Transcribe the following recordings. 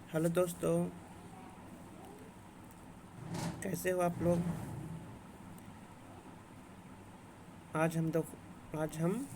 Hello दोस्तों, कैसे हो आप लोग। आज हम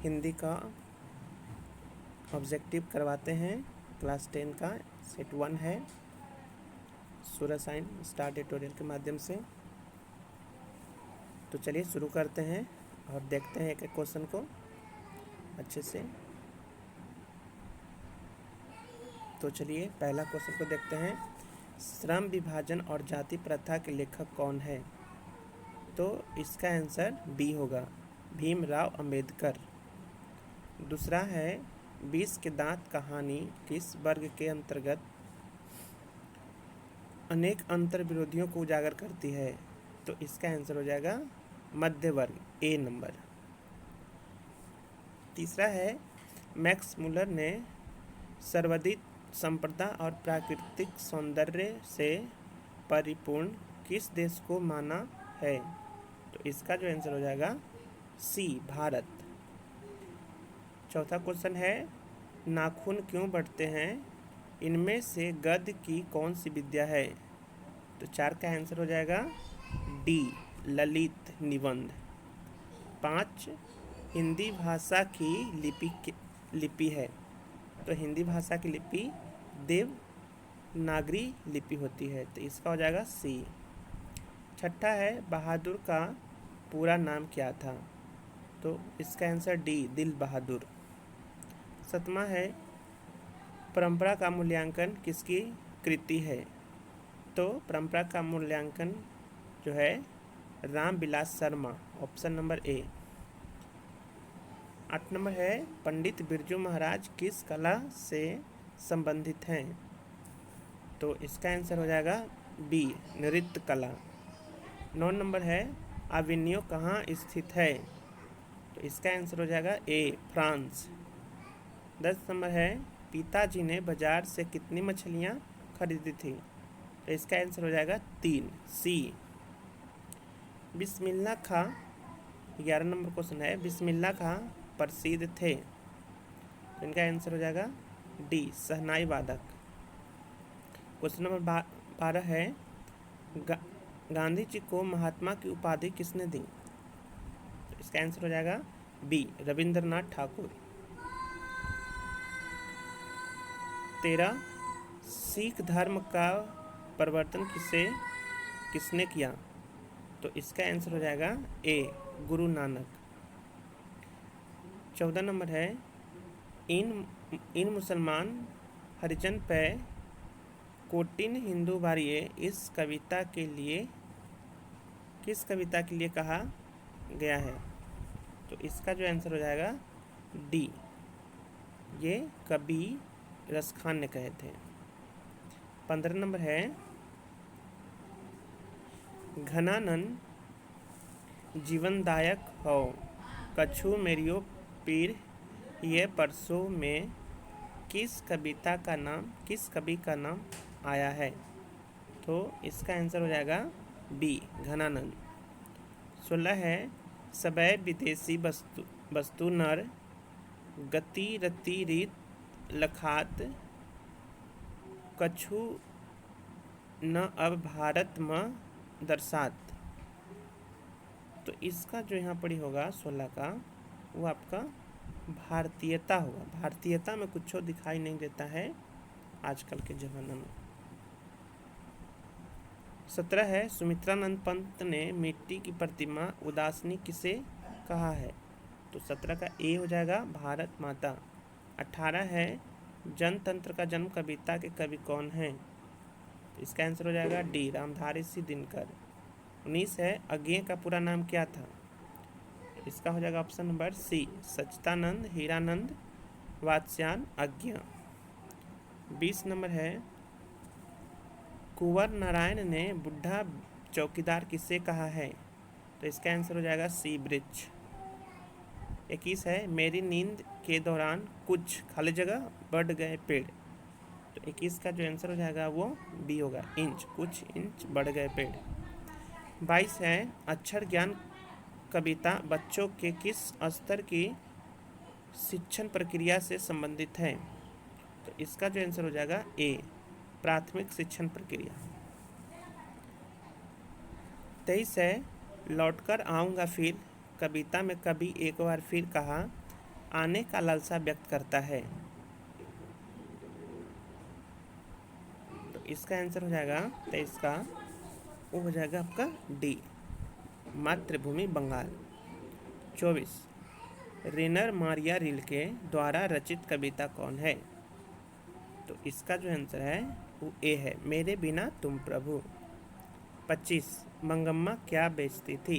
हिंदी का ऑब्जेक्टिव करवाते हैं। क्लास 10 का सेट 1 है। सूर्य साइन स्टार ट्यूटोरियल के माध्यम से। तो चलिए शुरू करते हैं और देखते हैं एक एक क्वेश्चन को अच्छे से। तो चलिए पहला क्वेश्चन को देखते हैं। श्रम विभाजन और जाति प्रथा के लेखक कौन है? तो इसका आंसर बी होगा, भीमराव अंबेडकर। दूसरा है, 20 के दांत कहानी किस वर्ग के अंतर्गत अनेक अंतर विरोधियों को उजागर करती है? तो इसका आंसर हो जाएगा मध्य वर्ग, ए नंबर। तीसरा है, मैक्स मुलर ने सर्वाधिक संपदा और प्राकृतिक सौंदर्य से परिपूर्ण किस देश को माना है? तो इसका जो आंसर हो जाएगा सी, भारत। चौथा क्वेश्चन है, नाखून क्यों बढ़ते हैं? इनमें से गद्य की कौन सी विद्या है? तो 4 का आंसर हो जाएगा डी, ललित निबंध। 5, हिंदी भाषा की लिपि है। तो हिंदी भाषा की लिपि देवनागरी लिपि होती है। तो इसका हो जाएगा सी। छठा है, बहादुर का पूरा नाम क्या था? तो इसका आंसर डी, दिल बहादुर। 7वां है, परंपरा का मूल्यांकन किसकी कृति है? तो परंपरा का मूल्यांकन जो है Ramvilas Sharma, option number A. 8 number है, पंडित बिरजू महाराज किस कला से संबंधित हैं? तो इसका आंसर हो जाएगा बी, नृत्य कला। 9 नंबर है, अविन्यो कहाँ स्थित है? तो इसका आंसर हो जाएगा ए, फ्रांस। 10 नंबर है, पिताजी ने बाजार से कितनी मछलियाँ खरीदी थी? तो इसका आंसर हो जाएगा 3, सी। बिस्मिल्लाह खां, 11 नंबर क्वेश्चन है, बिस्मिल्लाह खां प्रसिद्ध थे? तो इनका आंसर हो जाएगा डी, शहनाई वादक। क्वेश्चन नंबर 12 है, गांधी जी को महात्मा की उपाधि किसने दी? तो इसका आंसर हो जाएगा बी, रविंद्रनाथ ठाकुर। 13, सिख धर्म का प्रवर्तन किसने किया? तो इसका आंसर हो जाएगा ए, गुरु नानक। 14 नंबर है, इन मुसलमान हरिजन पे कोटिन हिंदू बारिये किस कविता के लिए कहा गया है? तो इसका जो आंसर हो जाएगा डी, ये कवि रसखान ने कहे थे। 15 नंबर है, घनानंद जीवनदायक हो कछु मेरियो पीर ये परसों में किस कवि का नाम आया है? तो इसका आंसर हो जाएगा बी, घनानंद। 16 है, सबै विदेशी वस्तु नर गति रति रीत लखात कछु न अब भारत में दर्शात। तो इसका जो यहाँ पढ़ी होगा 16 का, वो आपका भारतीयता होगा। भारतीयता में कुछ दिखाई नहीं देता है आजकल के ज़माने में। 17 है, सुमित्रानंद पंत ने मिट्टी की प्रतिमा उदासनी किसे कहा है? तो 17 का ए हो जाएगा, भारत माता। 18 है, जनतंत्र का जन्म कविता के कवि कौन हैं? तो इसका आंसर हो जाएगा डी, रामधारी सिंह दिनकर। 19 है, अज्ञेय का पूरा नाम क्या था? इसका हो जाएगा ऑप्शन नंबर सी, सच्चिदानंद हीरानंद वात्स्यायन अज्ञ। 20 नंबर है, कुंवर नारायण ने बुढ़ा चौकीदार किसे कहा है? तो इसका आंसर हो जाएगा सी, वृक्ष। 21 है, मेरी नींद के दौरान कुछ खाली जगह बढ़ गए पेड़। तो 21 का जो आंसर हो जाएगा वो बी होगा, इंच, कुछ इंच बढ़ गए पेड़। 22 है, अक्षर ज्ञान कविता बच्चों के किस स्तर की शिक्षण प्रक्रिया से संबंधित है? तो इसका जो आंसर हो जाएगा ए, प्राथमिक शिक्षण प्रक्रिया। 23 है लौटकर आऊँगा फिर, कविता में कभी एक बार फिर कहा, आने का लालसा व्यक्त करता है। तो इसका आंसर हो जाएगा 23 का, वो हो जाएगा आपका डी, मातृभूमि बंगाल। 24 रेनर मारिया रिल्के द्वारा रचित कविता कौन है? तो इसका जो आंसर है वो ए है, मेरे बिना तुम प्रभु। 25 मंगम्मा क्या बेचती थी?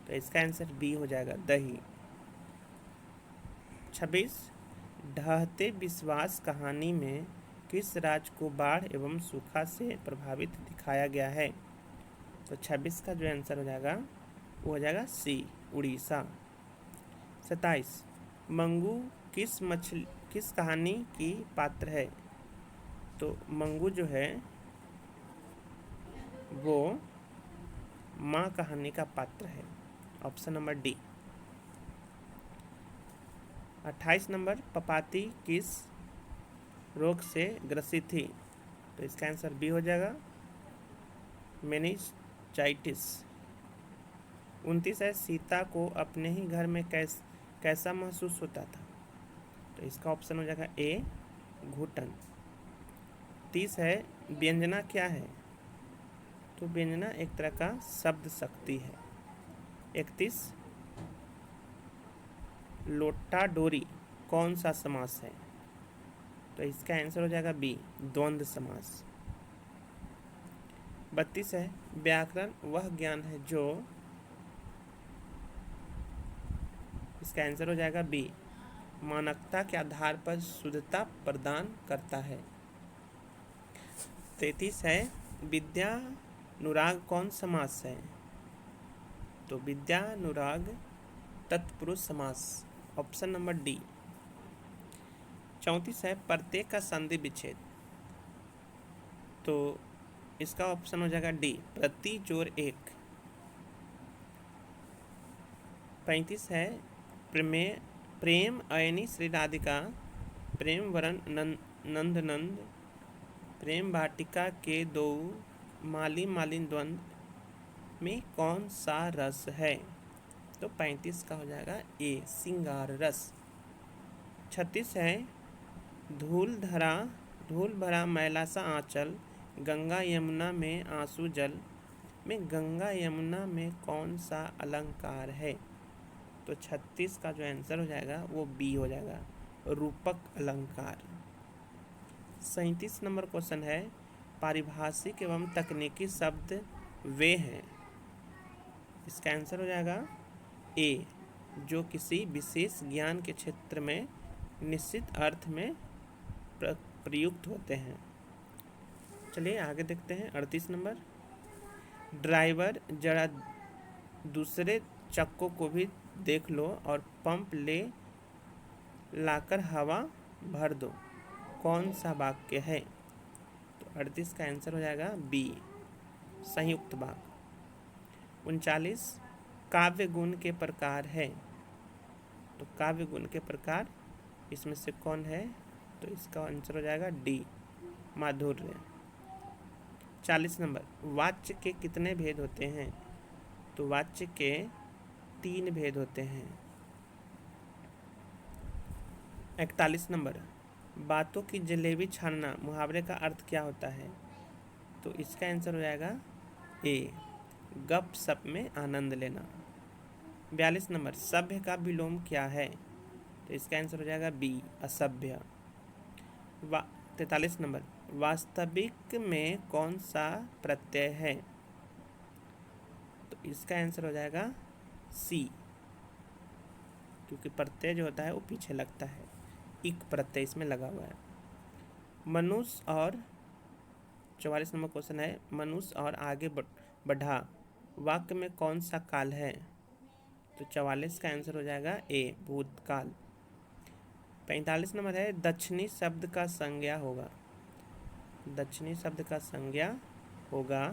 तो इसका आंसर बी हो जाएगा, दही। 26 ढहते विश्वास कहानी में किस राज्य को बाढ़ एवं सूखा से प्रभावित दिखाया गया है? तो 26 का जो आंसर हो जाएगा वो हो जाएगा सी, उड़ीसा। 27 मंगू किस कहानी की पात्र है? तो मंगू जो है वो माँ कहानी का पात्र है, ऑप्शन नंबर डी। 28 नंबर पपाती किस रोग से ग्रसित थी? तो इसका आंसर बी हो जाएगा, मेनिंजाइटिस। 29 है सीता को अपने ही घर में कैसा महसूस होता था? तो इसका ऑप्शन हो जाएगा ए, घुटन। 30 है व्यंजना क्या है? तो व्यंजना एक तरह का शब्द शक्ति है। 31 लोटा डोरी कौन सा समास है? तो इसका आंसर हो जाएगा बी, द्वंद्व समास। 32 है व्याकरण वह ज्ञान है जो, इसका आंसर हो जाएगा बी, मानकता के आधार पर शुद्धता प्रदान करता है। 33 है विद्यानुराग कौन समास है? तो विद्यानुराग तत्पुरुष समास, ऑप्शन नंबर डी। 34 है प्रत्येक का संधि विच्छेद, तो इसका ऑप्शन हो जाएगा डी, प्रति जोर एक। 35 है प्रेम अयनी श्री राधिका प्रेम वरण नंद प्रेम वाटिका के दो माली मालिन द्वंद्व में कौन सा रस है? तो 35 का हो जाएगा ए, सिंगार रस। 36 है धूल भरा मैला सा आंचल गंगा यमुना में आंसू जल में गंगा यमुना में कौन सा अलंकार है? तो 36 का जो आंसर हो जाएगा वो बी हो जाएगा, रूपक अलंकार। 37 नंबर क्वेश्चन है पारिभाषिक एवं तकनीकी शब्द वे हैं, इसका आंसर हो जाएगा ए, जो किसी विशेष ज्ञान के क्षेत्र में निश्चित अर्थ में प्रयुक्त होते हैं। चलिए आगे देखते हैं। 38 नंबर ड्राइवर जरा दूसरे चक्कों को भी देख लो और पंप ले लाकर हवा भर दो, कौन सा वाक्य है? तो 38 का आंसर हो जाएगा बी, संयुक्त वाक्य। 39 काव्य गुण के प्रकार है, तो काव्य गुण के प्रकार इसमें से कौन है? तो इसका आंसर हो जाएगा डी, माधुर्य। 40 नंबर वाच्य के कितने भेद होते हैं? तो वाच्य के 3 भेद होते हैं। 41 नंबर बातों की जलेबी छानना मुहावरे का अर्थ क्या होता है? तो इसका आंसर हो जाएगा ए, गप सप में आनंद लेना। 42 नंबर सभ्य का विलोम क्या है? तो इसका आंसर हो जाएगा बी, असभ्य। 43 नंबर वास्तविक में कौन सा प्रत्यय है? तो इसका आंसर हो जाएगा सी, क्योंकि प्रत्यय जो होता है वो पीछे लगता है, इक प्रत्यय इसमें लगा हुआ है। मनुष्य और 44 नंबर क्वेश्चन है मनुष्य और आगे बढ़ा वाक्य में कौन सा काल है? तो 44 का आंसर हो जाएगा ए, भूतकाल। 45 नंबर है दक्षिणी शब्द का संज्ञा होगा, दक्षिणी शब्द का संज्ञा होगा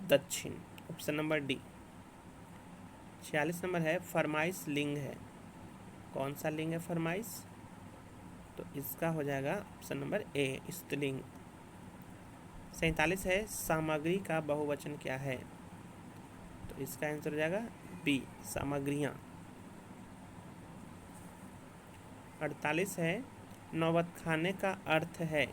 दक्षिण, ऑप्शन नंबर डी। 46 नंबर है फरमाइश लिंग है, कौन सा लिंग है फरमाइश? तो इसका हो जाएगा ऑप्शन नंबर ए, स्त्रीलिंग। 47 है सामग्री का बहुवचन क्या है, तो इसका आंसर हो जाएगा बी सामग्रियाँ। 48 है नौबत खाने का अर्थ है,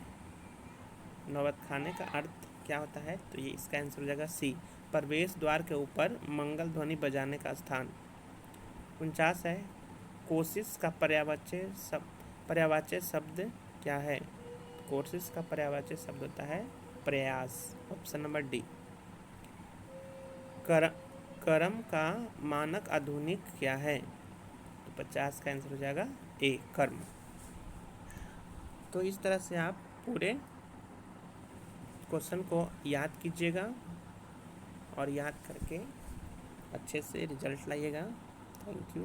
नौबत खाने का अर्थ क्या होता है, तो ये इसका आंसर हो जाएगा सी प्रवेश द्वार के ऊपर मंगल ध्वनि बजाने का स्थान। 49 है कोशिश का पर्यायवाची शब्द क्या है, कोशिश का पर्यायवाची शब्द होता है प्रयास, ऑप्शन नंबर डी। कर्म का मानक आधुनिक क्या है, तो 50 का आंसर हो जाएगा ए कर्म। तो इस तरह से आप पूरे क्वेश्चन को याद कीजिएगा और याद करके अच्छे से रिजल्ट लाइएगा। Thank you.